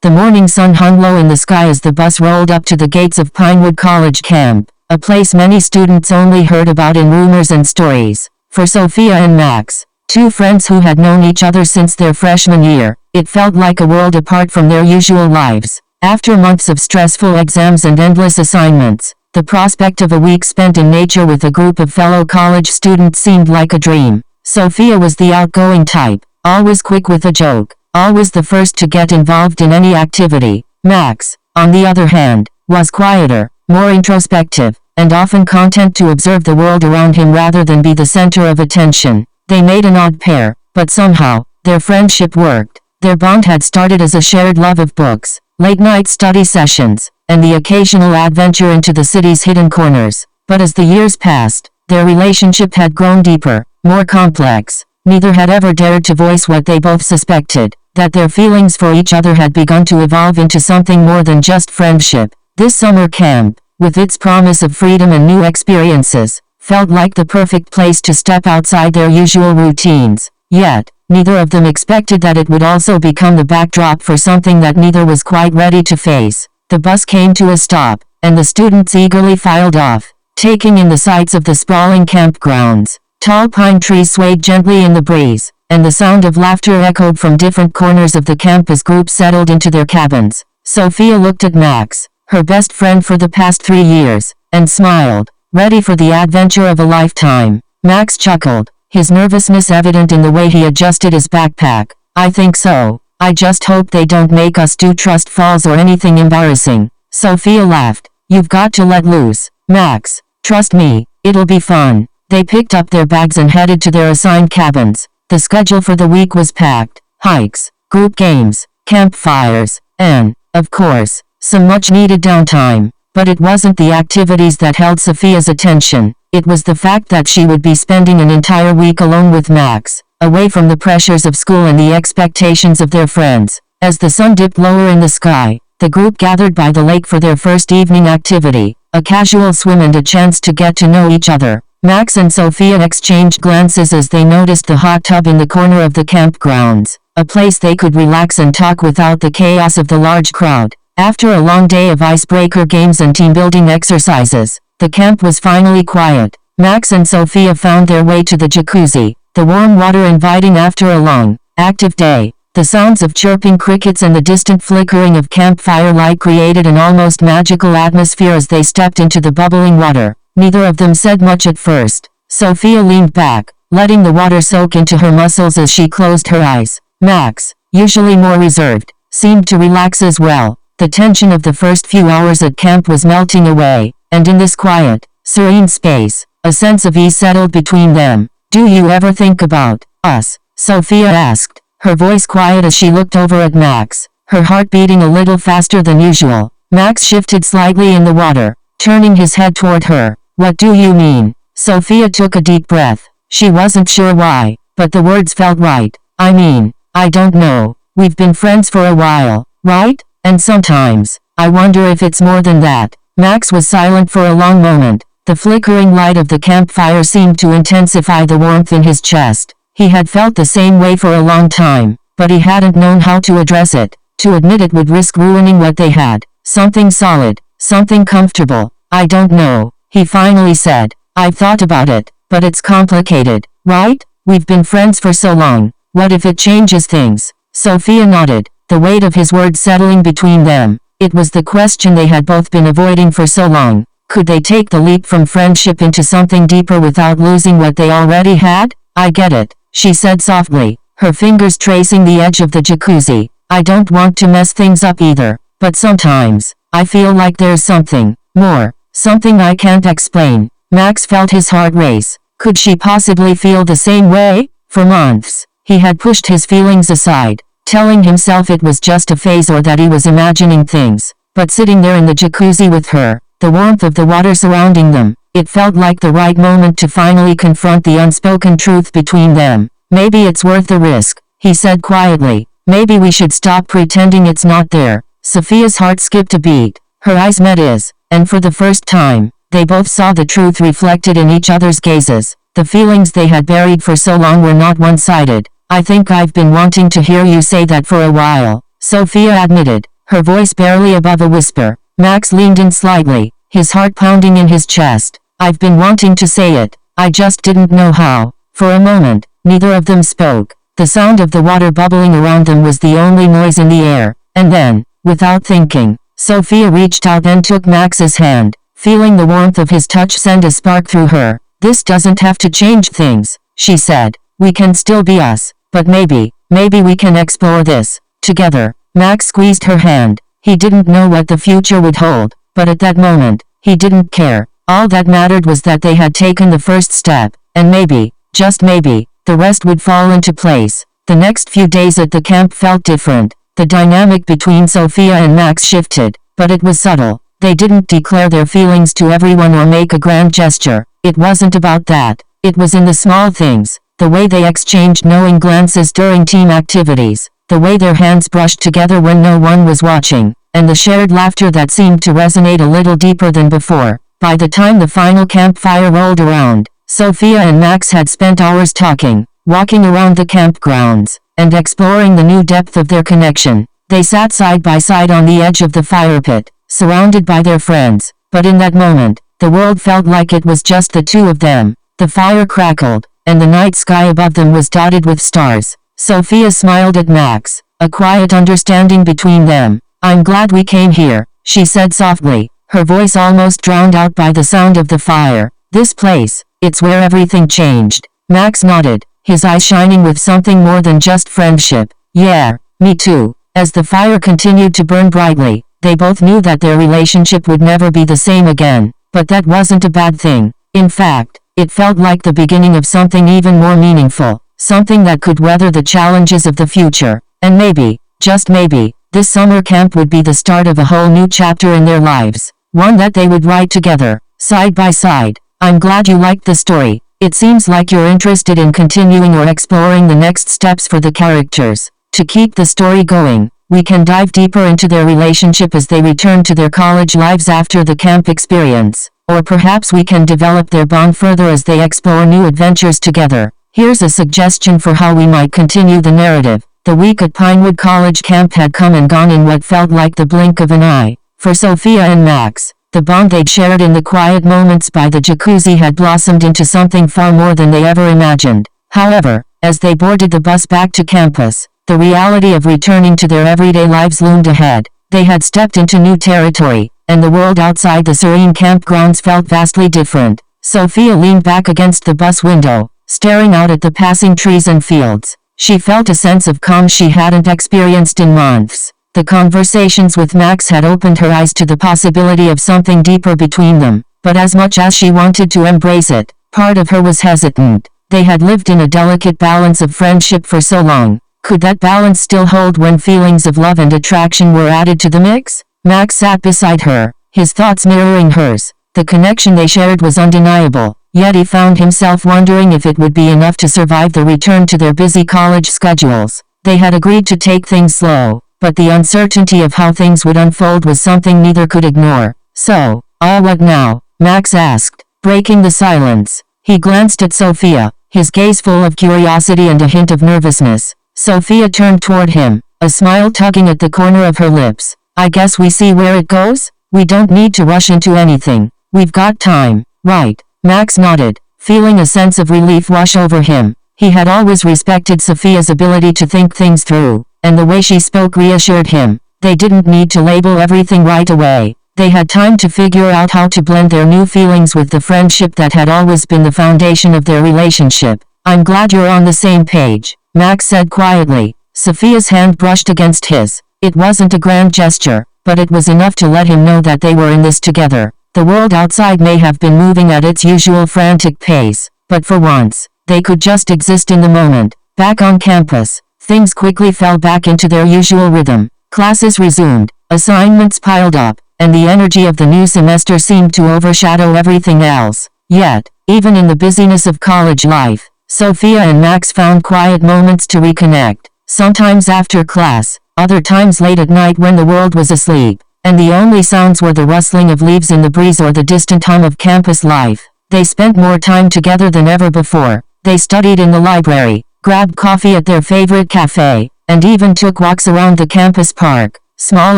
The morning sun hung low in the sky as the bus rolled up to the gates of Pinewood College Camp, a place many students only heard about in rumors and stories. For Sophia and Max, two friends who had known each other since their freshman year, it felt like a world apart from their usual lives. After months of stressful exams and endless assignments, the prospect of a week spent in nature with a group of fellow college students seemed like a dream. Sophia was the outgoing type, always quick with a joke, always the first to get involved in any activity. Max, on the other hand, was quieter, more introspective, and often content to observe the world around him rather than be the center of attention. They made an odd pair, but somehow, their friendship worked. Their bond had started as a shared love of books, late-night study sessions, and the occasional adventure into the city's hidden corners. But as the years passed, their relationship had grown deeper, more complex. Neither had ever dared to voice what they both suspected, that their feelings for each other had begun to evolve into something more than just friendship. This summer camp, with its promise of freedom and new experiences, felt like the perfect place to step outside their usual routines. Yet, neither of them expected that it would also become the backdrop for something that neither was quite ready to face. The bus came to a stop, and the students eagerly filed off, taking in the sights of the sprawling campgrounds. Tall pine trees swayed gently in the breeze, and the sound of laughter echoed from different corners of the camp as groups settled into their cabins. Sophia looked at Max, her best friend for the past 3 years, and smiled, ready for the adventure of a lifetime. Max chuckled, his nervousness evident in the way he adjusted his backpack. I think so. I just hope they don't make us do trust falls or anything embarrassing. Sophia laughed. You've got to let loose, Max. Trust me, it'll be fun. They picked up their bags and headed to their assigned cabins. The schedule for the week was packed. Hikes, group games, campfires, and, of course, some much-needed downtime. But it wasn't the activities that held Sophia's attention. It was the fact that she would be spending an entire week alone with Max, away from the pressures of school and the expectations of their friends. As the sun dipped lower in the sky, the group gathered by the lake for their first evening activity, a casual swim and a chance to get to know each other. Max and Sophia exchanged glances as they noticed the hot tub in the corner of the campgrounds, a place they could relax and talk without the chaos of the large crowd. After a long day of icebreaker games and team-building exercises, the camp was finally quiet. Max and Sophia found their way to the jacuzzi, the warm water inviting after a long, active day. The sounds of chirping crickets and the distant flickering of campfire light created an almost magical atmosphere as they stepped into the bubbling water. Neither of them said much at first. Sophia leaned back, letting the water soak into her muscles as she closed her eyes. Max, usually more reserved, seemed to relax as well. The tension of the first few hours at camp was melting away, and in this quiet, serene space, a sense of ease settled between them. Do you ever think about us? Sophia asked, her voice quiet as she looked over at Max, her heart beating a little faster than usual. Max shifted slightly in the water, turning his head toward her. What do you mean? Sophia took a deep breath. She wasn't sure why, but the words felt right. I mean, I don't know. We've been friends for a while, right? And sometimes, I wonder if it's more than that. Max was silent for a long moment. The flickering light of the campfire seemed to intensify the warmth in his chest. He had felt the same way for a long time, but he hadn't known how to address it. To admit it would risk ruining what they had. Something solid, something comfortable. I don't know, he finally said. I've thought about it, but it's complicated, right? We've been friends for so long. What if it changes things? Sophia nodded, the weight of his words settling between them. It was the question they had both been avoiding for so long. Could they take the leap from friendship into something deeper without losing what they already had? I get it, she said softly, her fingers tracing the edge of the jacuzzi. I don't want to mess things up either, but sometimes, I feel like there's something more, something I can't explain. Max felt his heart race. Could she possibly feel the same way? For months, he had pushed his feelings aside, telling himself it was just a phase or that he was imagining things. But sitting there in the jacuzzi with her, the warmth of the water surrounding them, it felt like the right moment to finally confront the unspoken truth between them. Maybe it's worth the risk, he said quietly. Maybe we should stop pretending it's not there. Sophia's heart skipped a beat. Her eyes met his, and for the first time, they both saw the truth reflected in each other's gazes. The feelings they had buried for so long were not one-sided. I think I've been wanting to hear you say that for a while. Sophia admitted, her voice barely above a whisper. Max leaned in slightly, his heart pounding in his chest. I've been wanting to say it, I just didn't know how. For a moment, neither of them spoke. The sound of the water bubbling around them was the only noise in the air. And then, without thinking, Sophia reached out and took Max's hand, feeling the warmth of his touch send a spark through her. This doesn't have to change things, she said. We can still be us, but maybe we can explore this together. Max squeezed her hand. He didn't know what the future would hold, but at that moment, he didn't care. All that mattered was that they had taken the first step, and maybe, just maybe, the rest would fall into place. The next few days at the camp felt different. The dynamic between Sophia and Max shifted, but it was subtle. They didn't declare their feelings to everyone or make a grand gesture. It wasn't about that. It was in the small things. The way they exchanged knowing glances during team activities. The way their hands brushed together when no one was watching. And the shared laughter that seemed to resonate a little deeper than before. By the time the final campfire rolled around, Sophia and Max had spent hours talking, walking around the campgrounds, and exploring the new depth of their connection. They sat side by side on the edge of the fire pit, surrounded by their friends. But in that moment, the world felt like it was just the two of them. The fire crackled, and the night sky above them was dotted with stars. Sophia smiled at Max, a quiet understanding between them. I'm glad we came here, she said softly, her voice almost drowned out by the sound of the fire. This place, it's where everything changed. Max nodded, his eyes shining with something more than just friendship. Yeah, me too. As the fire continued to burn brightly, they both knew that their relationship would never be the same again. But that wasn't a bad thing. In fact, it felt like the beginning of something even more meaningful. Something that could weather the challenges of the future. And maybe, just maybe, this summer camp would be the start of a whole new chapter in their lives. One that they would write together, side by side. I'm glad you liked the story. It seems like you're interested in continuing or exploring the next steps for the characters. To keep the story going, we can dive deeper into their relationship as they return to their college lives after the camp experience. Or perhaps we can develop their bond further as they explore new adventures together. Here's a suggestion for how we might continue the narrative. The week at Pinewood College camp had come and gone in what felt like the blink of an eye. For Sophia and Max, the bond they'd shared in the quiet moments by the jacuzzi had blossomed into something far more than they ever imagined. However, as they boarded the bus back to campus, the reality of returning to their everyday lives loomed ahead. They had stepped into new territory, and the world outside the serene campgrounds felt vastly different. Sophia leaned back against the bus window, staring out at the passing trees and fields. She felt a sense of calm she hadn't experienced in months. The conversations with Max had opened her eyes to the possibility of something deeper between them, but as much as she wanted to embrace it, part of her was hesitant. They had lived in a delicate balance of friendship for so long. Could that balance still hold when feelings of love and attraction were added to the mix? Max sat beside her, his thoughts mirroring hers. The connection they shared was undeniable, yet he found himself wondering if it would be enough to survive the return to their busy college schedules. They had agreed to take things slow, but the uncertainty of how things would unfold was something neither could ignore. So, what now? Max asked, breaking the silence. He glanced at Sophia, his gaze full of curiosity and a hint of nervousness. Sophia turned toward him, a smile tugging at the corner of her lips. I guess we see where it goes? We don't need to rush into anything. We've got time, right? Max nodded, feeling a sense of relief wash over him. He had always respected Sophia's ability to think things through, and the way she spoke reassured him. They didn't need to label everything right away. They had time to figure out how to blend their new feelings with the friendship that had always been the foundation of their relationship. I'm glad you're on the same page, Max said quietly. Sophia's hand brushed against his. It wasn't a grand gesture, but it was enough to let him know that they were in this together. The world outside may have been moving at its usual frantic pace, but for once, they could just exist in the moment. Back on campus, things quickly fell back into their usual rhythm. Classes resumed, assignments piled up, and the energy of the new semester seemed to overshadow everything else. Yet, even in the busyness of college life, Sophia and Max found quiet moments to reconnect. Sometimes after class, other times late at night when the world was asleep, and the only sounds were the rustling of leaves in the breeze or the distant hum of campus life. They spent more time together than ever before. They studied in the library, grabbed coffee at their favorite cafe, and even took walks around the campus park, small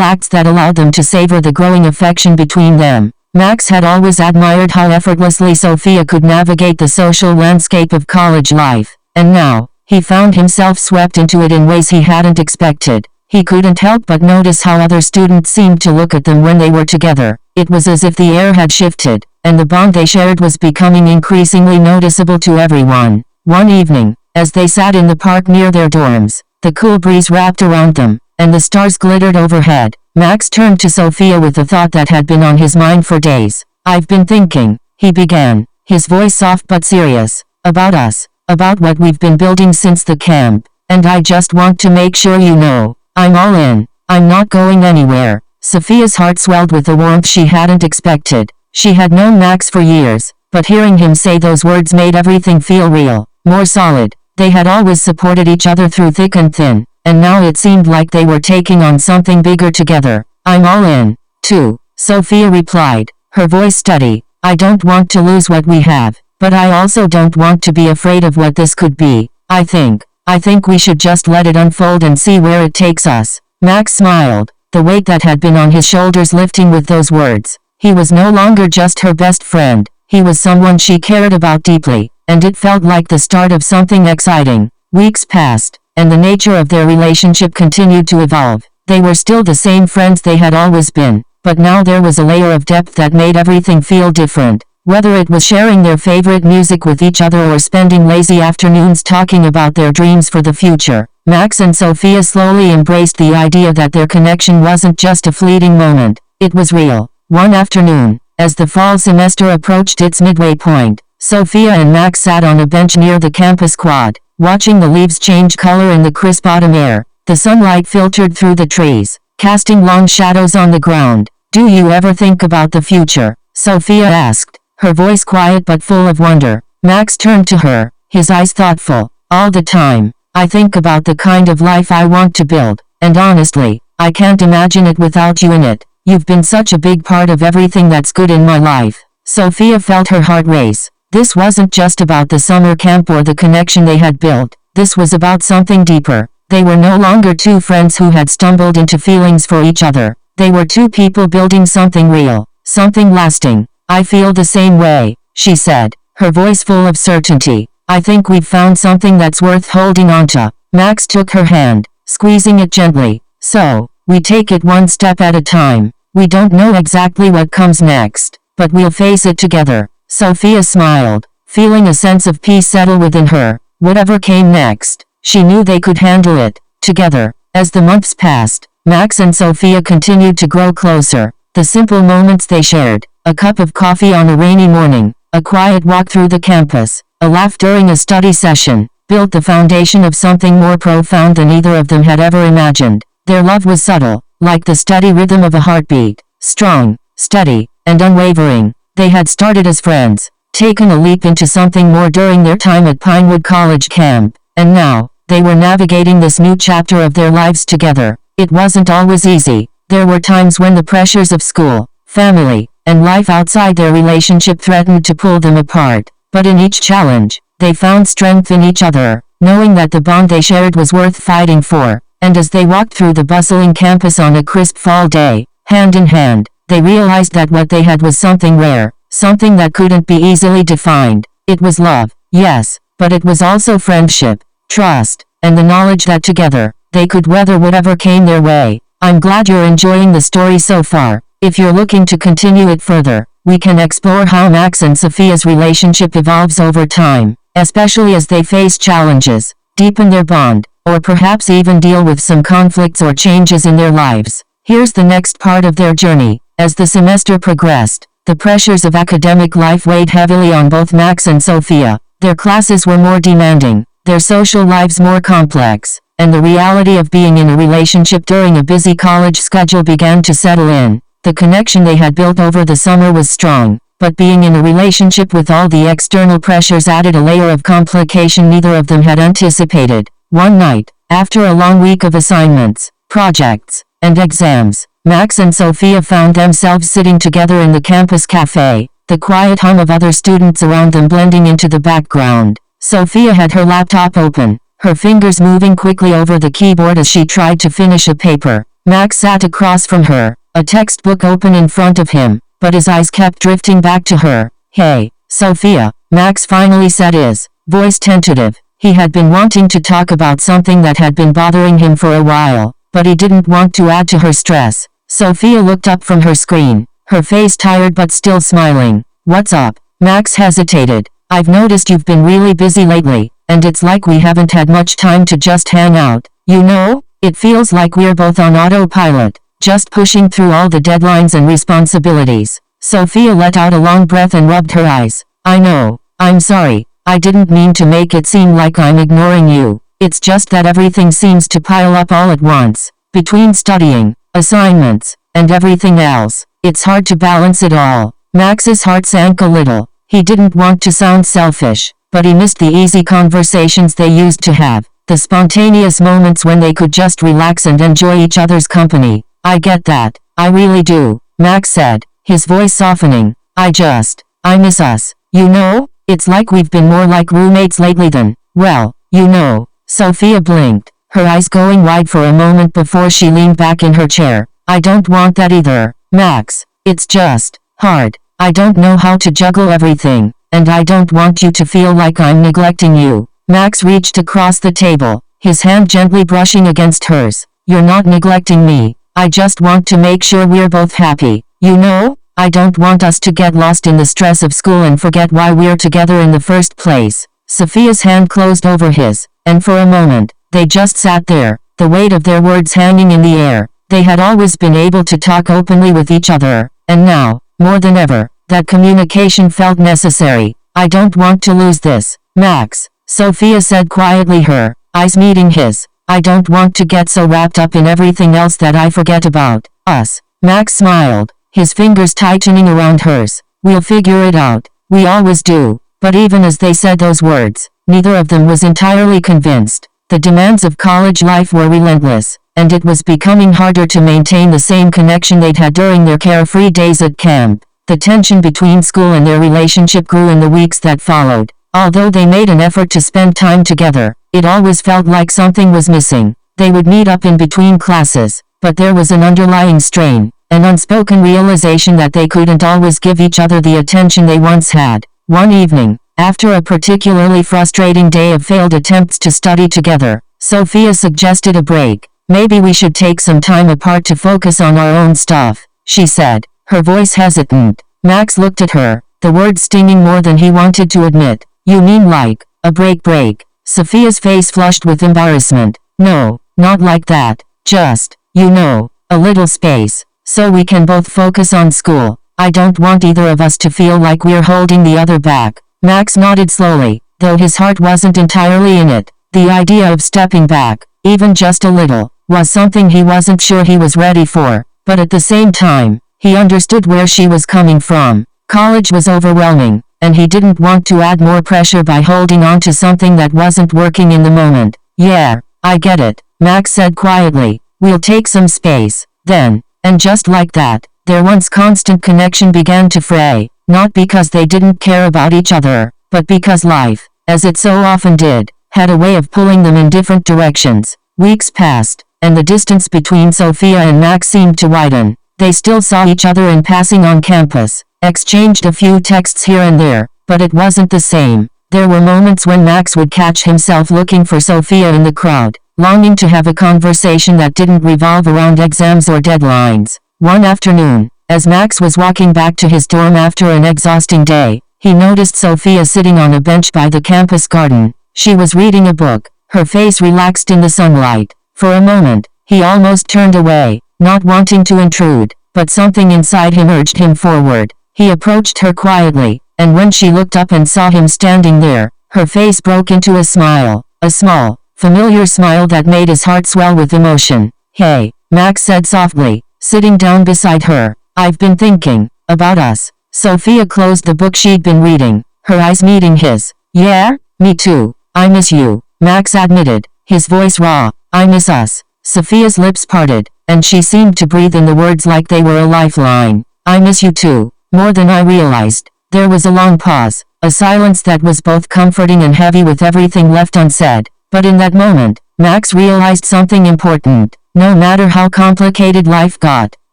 acts that allowed them to savor the growing affection between them. Max had always admired how effortlessly Sophia could navigate the social landscape of college life, and now, he found himself swept into it in ways he hadn't expected. He couldn't help but notice how other students seemed to look at them when they were together. It was as if the air had shifted, and the bond they shared was becoming increasingly noticeable to everyone. One evening, as they sat in the park near their dorms, the cool breeze wrapped around them, and the stars glittered overhead, Max turned to Sophia with a thought that had been on his mind for days. "I've been thinking," he began, his voice soft but serious, "about us, about what we've been building since the camp, and I just want to make sure you know, I'm all in. I'm not going anywhere." Sophia's heart swelled with a warmth she hadn't expected. She had known Max for years, but hearing him say those words made everything feel real, more solid. They had always supported each other through thick and thin, and now it seemed like they were taking on something bigger together. "I'm all in, too," Sophia replied, her voice steady. "I don't want to lose what we have, but I also don't want to be afraid of what this could be. I think we should just let it unfold and see where it takes us." Max smiled, the weight that had been on his shoulders lifting with those words. He was no longer just her best friend, he was someone she cared about deeply, and it felt like the start of something exciting. Weeks passed, and the nature of their relationship continued to evolve. They were still the same friends they had always been, but now there was a layer of depth that made everything feel different. Whether it was sharing their favorite music with each other or spending lazy afternoons talking about their dreams for the future, Max and Sophia slowly embraced the idea that their connection wasn't just a fleeting moment, it was real. One afternoon, as the fall semester approached its midway point, Sophia and Max sat on a bench near the campus quad, watching the leaves change color in the crisp autumn air. The sunlight filtered through the trees, casting long shadows on the ground. "Do you ever think about the future?" Sophia asked, her voice quiet but full of wonder. Max turned to her, his eyes thoughtful. "All the time. I think about the kind of life I want to build, and honestly, I can't imagine it without you in it. You've been such a big part of everything that's good in my life." Sophia felt her heart race. This wasn't just about the summer camp or the connection they had built. This was about something deeper. They were no longer two friends who had stumbled into feelings for each other. They were two people building something real, something lasting. "I feel the same way," she said, her voice full of certainty. "I think we've found something that's worth holding on to." Max took her hand, squeezing it gently. "So, we take it one step at a time. We don't know exactly what comes next, but we'll face it together." Sophia smiled, feeling a sense of peace settle within her. Whatever came next, she knew they could handle it, together. As the months passed, Max and Sophia continued to grow closer. The simple moments they shared, a cup of coffee on a rainy morning, a quiet walk through the campus, a laugh during a study session, built the foundation of something more profound than either of them had ever imagined. Their love was subtle, like the steady rhythm of a heartbeat, strong, steady, and unwavering. They had started as friends, taken a leap into something more during their time at Pinewood College camp, and now, they were navigating this new chapter of their lives together. It wasn't always easy. There were times when the pressures of school, family, and life outside their relationship threatened to pull them apart. But in each challenge, they found strength in each other, knowing that the bond they shared was worth fighting for. And as they walked through the bustling campus on a crisp fall day, hand in hand, they realized that what they had was something rare, something that couldn't be easily defined. It was love, yes, but it was also friendship, trust, and the knowledge that together, they could weather whatever came their way. I'm glad you're enjoying the story so far. If you're looking to continue it further, we can explore how Max and Sophia's relationship evolves over time, especially as they face challenges, deepen their bond, or perhaps even deal with some conflicts or changes in their lives. Here's the next part of their journey. As the semester progressed, the pressures of academic life weighed heavily on both Max and Sophia. Their classes were more demanding, their social lives more complex, and the reality of being in a relationship during a busy college schedule began to settle in. The connection they had built over the summer was strong, but being in a relationship with all the external pressures added a layer of complication neither of them had anticipated. One night, after a long week of assignments, projects, and exams, Max and Sophia found themselves sitting together in the campus cafe, the quiet hum of other students around them blending into the background. Sophia had her laptop open, her fingers moving quickly over the keyboard as she tried to finish a paper. Max sat across from her, a textbook open in front of him, but his eyes kept drifting back to her. "Hey, Sophia," Max finally said, his voice tentative. He had been wanting to talk about something that had been bothering him for a while, but he didn't want to add to her stress. Sophia looked up from her screen, her face tired but still smiling. "What's up?" Max hesitated. "I've noticed you've been really busy lately, and it's like we haven't had much time to just hang out. You know, it feels like we're both on autopilot, just pushing through all the deadlines and responsibilities." Sophia let out a long breath and rubbed her eyes. "I know. I'm sorry. I didn't mean to make it seem like I'm ignoring you. It's just that everything seems to pile up all at once. Between studying, assignments, and everything else, it's hard to balance it all." Max's heart sank a little. He didn't want to sound selfish, but he missed the easy conversations they used to have, the spontaneous moments when they could just relax and enjoy each other's company. "I get that. I really do," Max said, his voice softening. I miss us. You know, it's like we've been more like roommates lately than, well, you know." Sophia blinked, her eyes going wide for a moment before she leaned back in her chair. "I don't want that either, Max. It's just hard. I don't know how to juggle everything, and I don't want you to feel like I'm neglecting you." Max reached across the table, his hand gently brushing against hers. "You're not neglecting me. I just want to make sure we're both happy. You know, I don't want us to get lost in the stress of school and forget why we're together in the first place." Sophia's hand closed over his, and for a moment, they just sat there, the weight of their words hanging in the air. They had always been able to talk openly with each other, and now, more than ever, that communication felt necessary. "I don't want to lose this, Max," Sophia said quietly, her eyes meeting his. "I don't want to get so wrapped up in everything else that I forget about us." Max smiled, his fingers tightening around hers. "We'll figure it out. We always do." But even as they said those words, neither of them was entirely convinced. The demands of college life were relentless, and it was becoming harder to maintain the same connection they'd had during their carefree days at camp. The tension between school and their relationship grew in the weeks that followed. Although they made an effort to spend time together, it always felt like something was missing. They would meet up in between classes, but there was an underlying strain, an unspoken realization that they couldn't always give each other the attention they once had. One evening, after a particularly frustrating day of failed attempts to study together, Sophia suggested a break. "Maybe we should take some time apart to focus on our own stuff," she said, her voice hesitant. Max looked at her, the words stinging more than he wanted to admit. "You mean like a break?" Sophia's face flushed with embarrassment. "No, not like that. Just, you know, a little space, so we can both focus on school. I don't want either of us to feel like we're holding the other back." Max nodded slowly, though his heart wasn't entirely in it. The idea of stepping back, even just a little, was something he wasn't sure he was ready for, but at the same time, he understood where she was coming from. College was overwhelming, and he didn't want to add more pressure by holding on to something that wasn't working in the moment. "Yeah, I get it," Max said quietly. "We'll take some space, then." And just like that, their once constant connection began to fray, not because they didn't care about each other, but because life, as it so often did, had a way of pulling them in different directions. Weeks passed, and the distance between Sophia and Max seemed to widen. They still saw each other in passing on campus, exchanged a few texts here and there, but it wasn't the same. There were moments when Max would catch himself looking for Sophia in the crowd, longing to have a conversation that didn't revolve around exams or deadlines. One afternoon, as Max was walking back to his dorm after an exhausting day, he noticed Sophia sitting on a bench by the campus garden. She was reading a book, her face relaxed in the sunlight. For a moment, he almost turned away, not wanting to intrude, but something inside him urged him forward. He approached her quietly, and when she looked up and saw him standing there, her face broke into a smile, a small, familiar smile that made his heart swell with emotion. "Hey," Max said softly, sitting down beside her. "I've been thinking about us." Sophia closed the book she'd been reading, her eyes meeting his. "Yeah, me too. I miss you," Max admitted, his voice raw. "I miss us." Sophia's lips parted, and she seemed to breathe in the words like they were a lifeline. "I miss you too, more than I realized." There was a long pause, a silence that was both comforting and heavy with everything left unsaid. But in that moment, Max realized something important. No matter how complicated life got,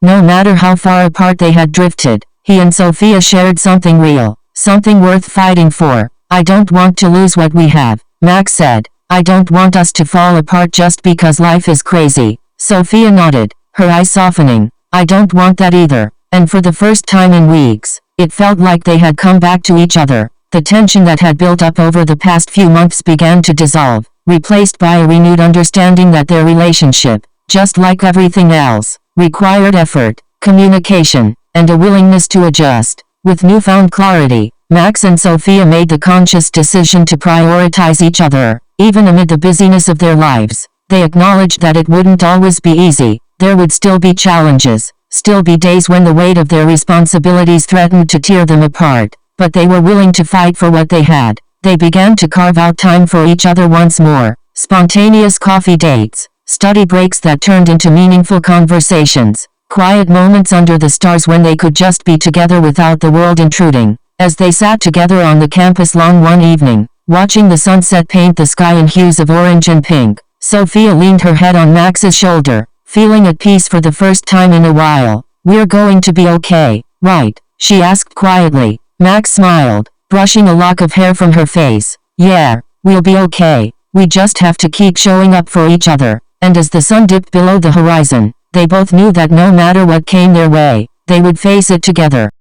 no matter how far apart they had drifted, he and Sophia shared something real, something worth fighting for. I don't want to lose what we have, Max said. I don't want us to fall apart just because life is crazy. Sophia nodded, her eyes softening. I don't want that either. And for the first time in weeks, it felt like they had come back to each other. The tension that had built up over the past few months began to dissolve, replaced by a renewed understanding that their relationship, just like everything else, required effort, communication, and a willingness to adjust. With newfound clarity, Max and Sophia made the conscious decision to prioritize each other. Even amid the busyness of their lives, they acknowledged that it wouldn't always be easy. There would still be challenges, still be days when the weight of their responsibilities threatened to tear them apart, but they were willing to fight for what they had. They began to carve out time for each other once more. Spontaneous coffee dates, study breaks that turned into meaningful conversations, quiet moments under the stars when they could just be together without the world intruding. As they sat together on the campus lawn one evening, watching the sunset paint the sky in hues of orange and pink, Sophia leaned her head on Max's shoulder, feeling at peace for the first time in a while. We're going to be okay, right? She asked quietly. Max smiled, brushing a lock of hair from her face. Yeah, we'll be okay. We just have to keep showing up for each other. And as the sun dipped below the horizon, they both knew that no matter what came their way, they would face it together.